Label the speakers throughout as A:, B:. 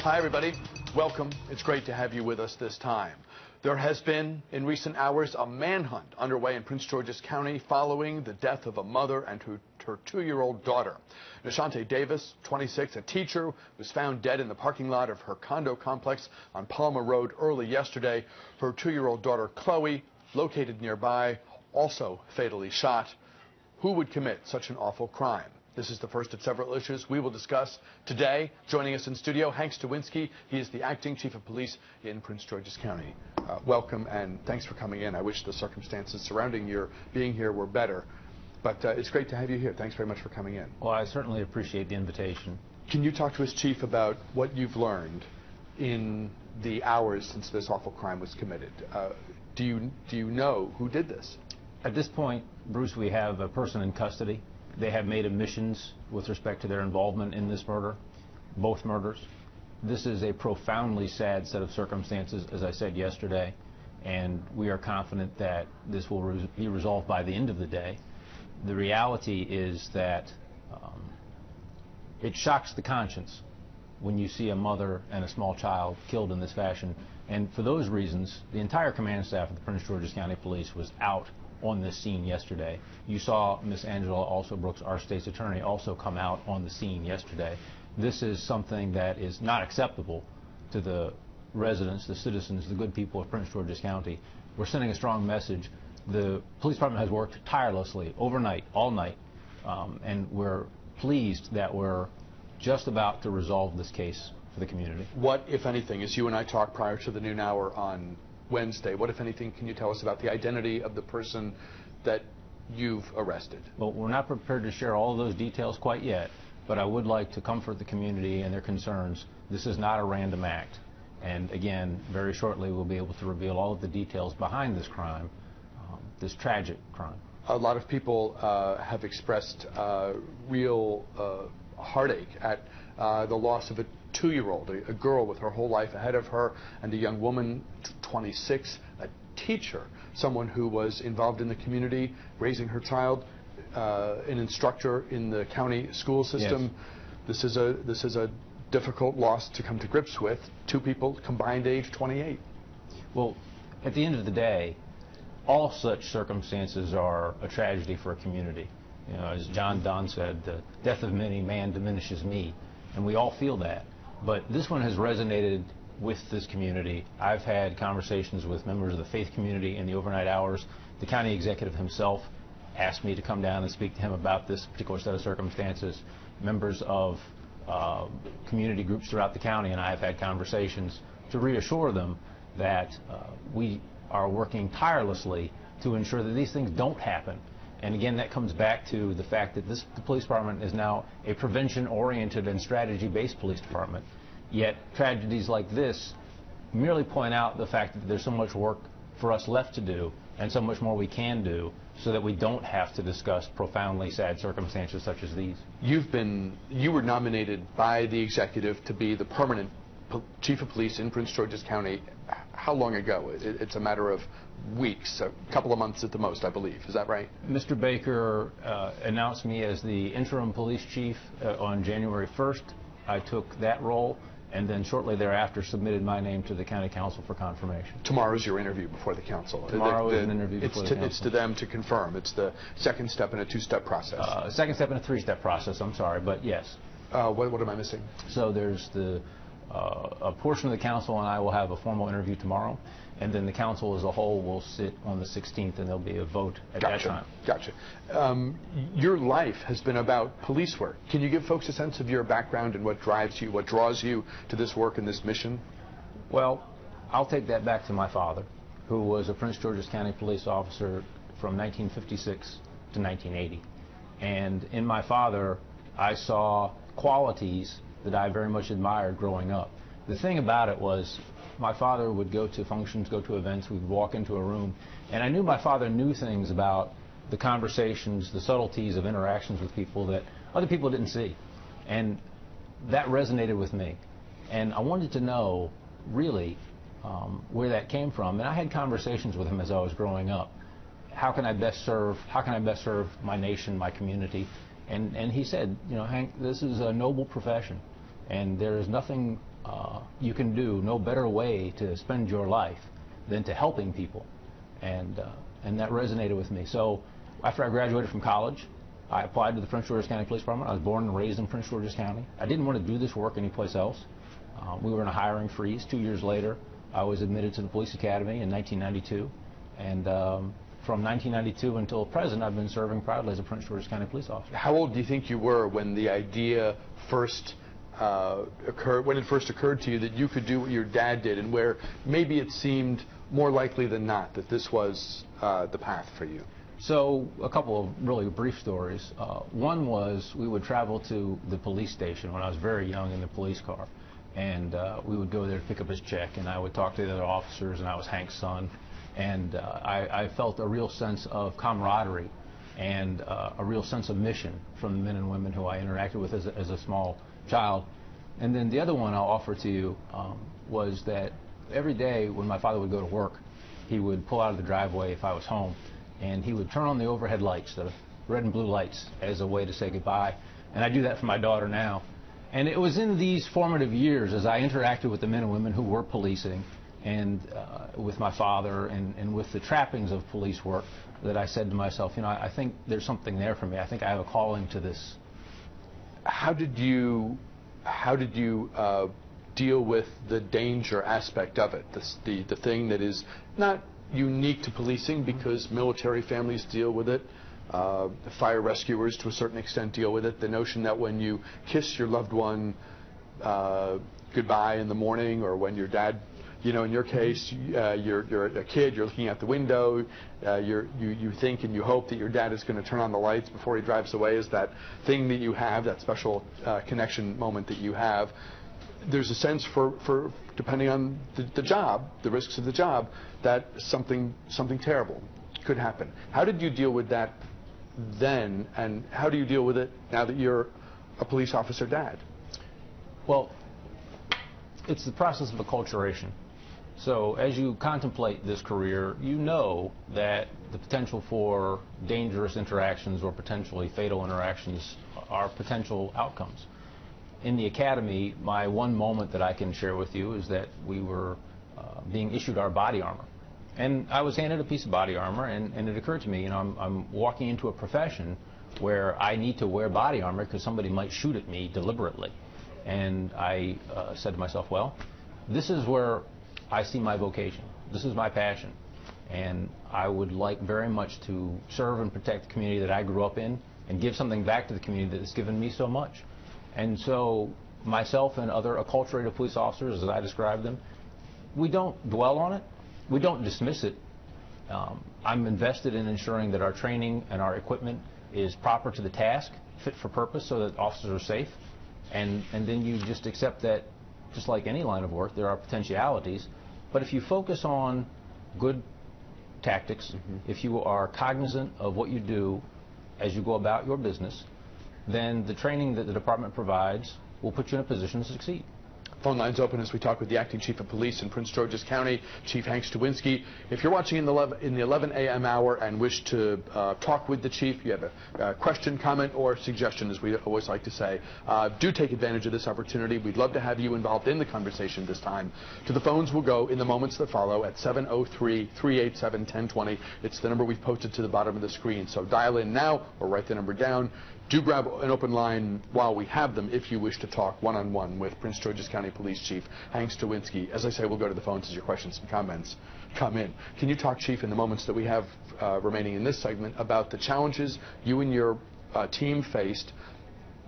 A: Hi, everybody. Welcome. It's great to have you with us this time. There has been, in recent hours, a manhunt underway in Prince George's County following the death of a mother and her 2-year-old daughter. Nashante Davis, 26, a teacher, was found dead in the parking lot of her condo complex on Palmer Road early yesterday. Her 2-year-old daughter, Chloe, located nearby, also fatally shot. Who would commit such an awful crime? This is the first of several issues we will discuss today. Joining us in studio, Hank Stawinski. He is the acting chief of police in Prince George's County. Welcome, and thanks for coming in. I wish the circumstances surrounding your being here were better, but it's great to have you here. Thanks very much for coming in.
B: Well, I certainly appreciate the invitation.
A: Can you talk to us, Chief, about what you've learned in the hours since this awful crime was committed? Do you know who did this?
B: At this point, Bruce, we have a person in custody. They have made admissions with respect to their involvement in this murder, both murders. This is a profoundly sad set of circumstances, as I said yesterday, and we are confident that this will be resolved by the end of the day. The reality is that it shocks the conscience when you see a mother and a small child killed in this fashion, and for those reasons, the entire command staff of the Prince George's County Police was out on this scene yesterday. You saw Miss Angela also Brooks, our state's attorney, also come out on the scene yesterday. This is something that is not acceptable to the residents, the citizens, the good people of Prince George's County. We're sending a strong message. The police department has worked tirelessly overnight, all night, and we're pleased that we're just about to resolve this case for the community.
A: What, if anything, as you and I talked prior to the noon hour on Wednesday, what, if anything, can you tell us about the identity of the person that you've arrested?
B: Well, we're not prepared to share all of those details quite yet, but I would like to comfort the community and their concerns. This is not a random act. And again, very shortly we'll be able to reveal all of the details behind this crime, this tragic crime.
A: A lot of people have expressed real heartache at the loss of a 2-year-old, a girl with her whole life ahead of her, and a young woman, 26, a teacher, someone who was involved in the community, raising her child, an instructor in the county school system. Yes. This is a difficult loss to come to grips with. 2 people, combined age 28.
B: Well, at the end of the day, all such circumstances are a tragedy for a community. You know, as John Donne said, the death of many man diminishes me, and we all feel that. But this one has resonated with this community. I've had conversations with members of the faith community in the overnight hours. The county executive himself asked me to come down and speak to him about this particular set of circumstances. Members of community groups throughout the county and I have had conversations to reassure them that we are working tirelessly to ensure that these things don't happen. And again, that comes back to the fact that the police department is now a prevention-oriented and strategy-based police department. Yet tragedies like this merely point out the fact that there's so much work for us left to do and so much more we can do so that we don't have to discuss profoundly sad circumstances such as these. You were nominated by the executive to be the permanent chief of police in Prince George's County. How long ago? It's a matter of weeks, a couple of months at the most, I believe. Is that right? Mr. Baker announced me as the interim police chief on January 1st. I took that role and then shortly thereafter submitted my name to the county council for confirmation.
A: Tomorrow's your interview before the council.
B: Tomorrow is an interview before the council.
A: It's to them to confirm. It's the second step in a 2-step process.
B: Second step in a 3-step process, I'm sorry, but yes.
A: What am I missing?
B: So there's a portion of the council and I will have a formal interview tomorrow, and then the council as a whole will sit on the 16th and there'll be a vote at that time.
A: Gotcha. Your life has been about police work. Can you give folks a sense of your background and what drives you, what draws you to this work and this mission?
B: Well, I'll take that back to my father, who was a Prince George's County police officer from 1956 to 1980. And in my father, I saw qualities that I very much admired growing up. The thing about it was my father would go to functions, go to events, we'd walk into a room, and I knew my father knew things about the conversations, the subtleties of interactions with people that other people didn't see. And that resonated with me. And I wanted to know, really, where that came from. And I had conversations with him as I was growing up. How can I best serve my nation, my community? And he said, you know, Hank, this is a noble profession. And there is nothing you can do, no better way to spend your life than to helping people. And that resonated with me. So after I graduated from college, I applied to the Prince George's County Police Department. I was born and raised in Prince George's County. I didn't want to do this work anyplace else. We were in a hiring freeze. 2 years later, I was admitted to the Police Academy in 1992. And from 1992 until present, I've been serving proudly as a Prince George's County police officer.
A: How old do you think you were when the idea first occurred, when it first occurred to you that you could do what your dad did, and where maybe it seemed more likely than not that this was the path for you?
B: So a couple of really brief stories. One was we would travel to the police station when I was very young in the police car, and we would go there to pick up his check, and I would talk to the other officers, and I was Hank's son, and I felt a real sense of camaraderie and a real sense of mission from the men and women who I interacted with as a small child. And then the other one I'll offer to you was that every day when my father would go to work, he would pull out of the driveway if I was home, and he would turn on the overhead lights, the red and blue lights, as a way to say goodbye. And I do that for my daughter now. And it was in these formative years, as I interacted with the men and women who were policing, and with my father, and with the trappings of police work, that I said to myself, you know, I think there's something there for me. I think I have a calling to this.
A: How did you deal with the danger aspect of it, the thing that is not unique to policing, because military families deal with it, fire rescuers to a certain extent deal with it, the notion that when you kiss your loved one goodbye in the morning, or when your dad, you know, in your case, you're a kid, you're looking out the window, you think and you hope that your dad is going to turn on the lights before he drives away, is that thing that you have, that special connection moment that you have. There's a sense for depending on the job, the risks of the job, that something terrible could happen. How did you deal with that then, and how do you deal with it now that you're a police officer dad?
B: Well, it's the process of acculturation. So as you contemplate this career, you know that the potential for dangerous interactions or potentially fatal interactions are potential outcomes. In the academy, my one moment that I can share with you is that we were being issued our body armor. And I was handed a piece of body armor, and it occurred to me, you know, I'm walking into a profession where I need to wear body armor because somebody might shoot at me deliberately. And I said to myself, well, this is where I see my vocation. This is my passion. And I would like very much to serve and protect the community that I grew up in and give something back to the community that has given me so much. And so myself and other acculturated police officers, as I describe them, we don't dwell on it. We don't dismiss it. I'm invested in ensuring that our training and our equipment is proper to the task, fit for purpose, so that officers are safe. And then you just accept that, just like any line of work, there are potentialities. But if you focus on good tactics, if you are cognizant of what you do as you go about your business, then the training that the department provides will put you in a position to succeed.
A: Phone lines open as we talk with the Acting Chief of Police in Prince George's County, Chief Hank Stawinski. If you're watching in the 11 a.m. hour and wish to talk with the Chief, you have a question, comment, or suggestion, as we always like to say, do take advantage of this opportunity. We'd love to have you involved in the conversation this time. To the phones will go in the moments that follow at 703-387-1020. It's the number we've posted to the bottom of the screen. So dial in now or write the number down. Do grab an open line while we have them if you wish to talk one-on-one with Prince George's County Police Chief Hank Stawinski. As I say, we'll go to the phones as your questions and comments come in. Can you talk, Chief, in the moments that we have remaining in this segment about the challenges you and your team faced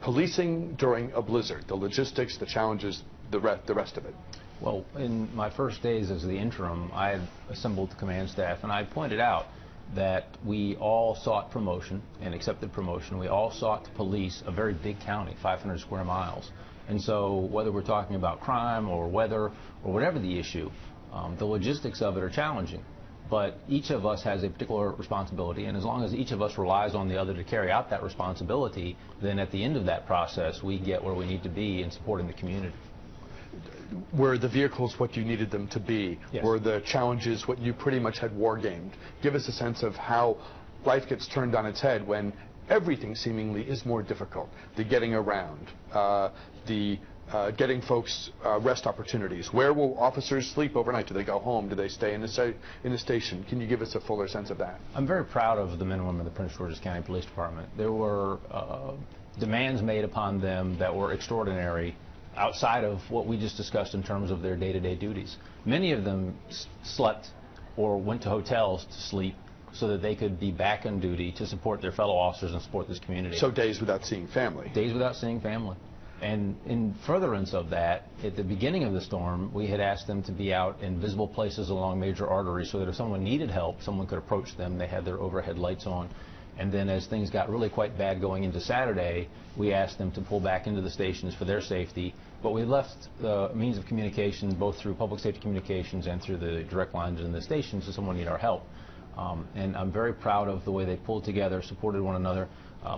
A: policing during a blizzard, the logistics, the challenges, the rest of it?
B: Well, in my first days as the interim, I had assembled the command staff, and I pointed out that we all sought promotion and accepted promotion. We all sought to police a very big county, 500 square miles. And so whether we're talking about crime or weather or whatever the issue, the logistics of it are challenging. But each of us has a particular responsibility, and as long as each of us relies on the other to carry out that responsibility, then at the end of that process, we get where we need to be in supporting the community.
A: Were the vehicles what you needed them to be?
B: Yes.
A: Were the challenges what you pretty much had war-gamed? Give us a sense of how life gets turned on its head when everything seemingly is more difficult. The getting around, the getting folks rest opportunities. Where will officers sleep overnight? Do they go home? Do they stay in the station? Can you give us a fuller sense of that?
B: I'm very proud of the men and women of the Prince George's County Police Department. There were demands made upon them that were extraordinary outside of what we just discussed in terms of their day-to-day duties. Many of them slept or went to hotels to sleep so that they could be back on duty to support their fellow officers and support this community.
A: So days without seeing family.
B: Days without seeing family. And in furtherance of that, at the beginning of the storm, we had asked them to be out in visible places along major arteries so that if someone needed help, someone could approach them. They had their overhead lights on. And then as things got really quite bad going into Saturday, we asked them to pull back into the stations for their safety. But we left the means of communication, both through public safety communications and through the direct lines in the stations, if someone needed our help. And I'm very proud of the way they pulled together, supported one another.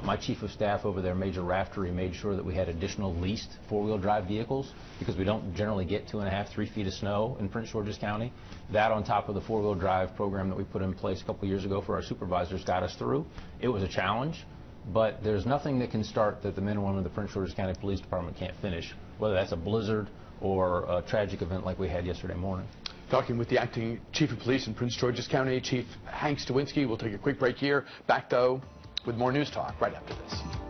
B: My chief of staff over there, Major Raftery, made sure that we had additional leased four-wheel drive vehicles because we don't generally get 2.5, 3 feet of snow in Prince George's County. That on top of the four-wheel drive program that we put in place a couple years ago for our supervisors got us through. It was a challenge, but there's nothing that can start that the men and women of the Prince George's County Police Department can't finish, whether that's a blizzard or a tragic event like we had yesterday morning.
A: Talking with the acting chief of police in Prince George's County, Chief Hank Stawinski. We'll take a quick break here. Back, though, with more News Talk right after this.